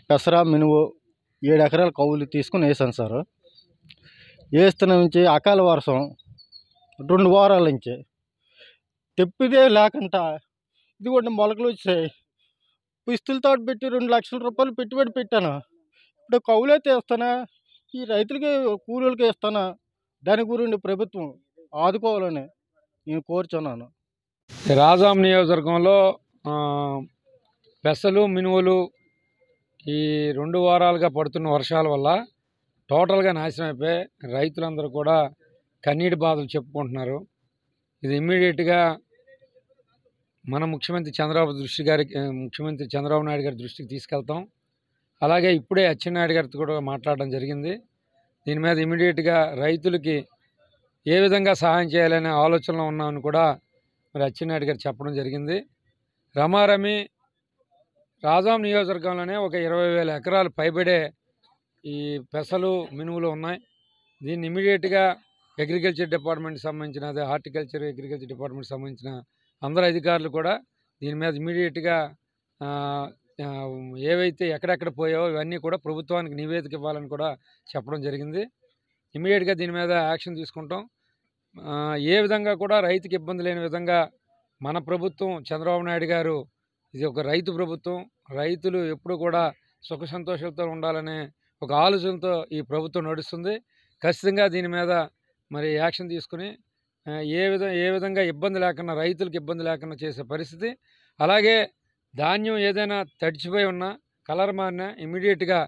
పెసర, మినుము 7 ఎకరాల కౌలు తీసుకొని వేసాను సారు. వేస్తున్న నుంచి అకాల వర్షం 2 వారాల నుంచి తెప్పిదే లేకుండా ఇదిగోండి మొలకలు వచ్చాయి. పిస్తులతో పెట్టి 2 లక్షల రూపాయలు పెట్టుబడి పెట్టాను. ఇప్పుడు కౌలైతే ఇస్తానా, ఈ రైతులకి కూలీలకి ఇస్తానా, దాని గురించి ప్రభుత్వం ఆదుకోవాలని నేను కోరుచున్నాను. రాజాం నియోజకవర్గంలో పెసలు, మినుములు ఈ 2 వారాలుగా పడుతున్న వర్షాల వల్ల టోటల్గా నాశనం అయిపోయి రైతులందరూ కూడా కన్నీటి బాధలు చెప్పుకుంటున్నారు. ఇది ఇమ్మీడియట్గా మన ముఖ్యమంత్రి చంద్రబాబు నాయుడు గారి దృష్టికి తీసుకెళ్తాం. అలాగే ఇప్పుడే అచ్చెన్నాయుడు గారితో కూడా మాట్లాడడం జరిగింది. దీని మీద ఇమ్మీడియట్గా రైతులకి ఏ విధంగా సహాయం చేయాలనే ఆలోచనలో ఉన్నామని కూడా మరి అచ్చెన్నాయుడు గారు చెప్పడం జరిగింది. రమారమి రాజాం నియోజకవర్గంలోనే ఒక 20,000 ఎకరాలు పైబడే ఈ పెసలు, మినుములు ఉన్నాయి. దీన్ని ఇమ్మీడియట్గా అగ్రికల్చర్ డిపార్ట్మెంట్కి సంబంధించిన అగ్రికల్చర్ డిపార్ట్మెంట్కి సంబంధించిన అందరు అధికారులు కూడా దీని మీద ఇమ్మీడియట్గా ఏవైతే ఎక్కడెక్కడ పోయావో ఇవన్నీ కూడా ప్రభుత్వానికి నివేదిక ఇవ్వాలని కూడా చెప్పడం జరిగింది. ఇమ్మీడియట్గా దీని మీద యాక్షన్ తీసుకుంటాం. ఏ విధంగా కూడా రైతుకి ఇబ్బంది లేని విధంగా మన ప్రభుత్వం చంద్రబాబు నాయుడు గారు ఇది ఒక రైతు ప్రభుత్వం. రైతులు ఎప్పుడు కూడా సుఖ సంతోషాలతో ఉండాలనే ఒక ఆలోచనతో ఈ ప్రభుత్వం నడుస్తుంది. ఖచ్చితంగా దీని మీద మరి యాక్షన్ తీసుకుని ఏ విధంగా ఇబ్బంది లేకుండా రైతులకు ఇబ్బంది లేకుండా చేసే పరిస్థితి. అలాగే ధాన్యం ఏదైనా తడిచిపోయి ఉన్నా, కలర్ మారినా ఇమ్మీడియట్గా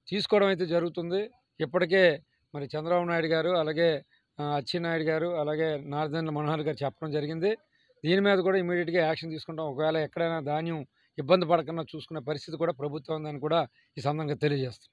తీసుకోవడం అయితే జరుగుతుంది. ఇప్పటికే మరి చంద్రబాబు నాయుడు గారు, అలాగే అచ్చెన్నాయుడు గారు, అలాగే నాదెండ్ల మనోహర్ గారు చెప్పడం జరిగింది. దీని మీద కూడా ఇమ్మీడియట్గా యాక్షన్ తీసుకుంటాం. ఒకవేళ ఎక్కడైనా ధాన్యం ఇబ్బంది పడకుండా చూసుకునే పరిస్థితి కూడా ప్రభుత్వం ఉందని కూడా ఈ సందర్భంగా తెలియజేస్తాం.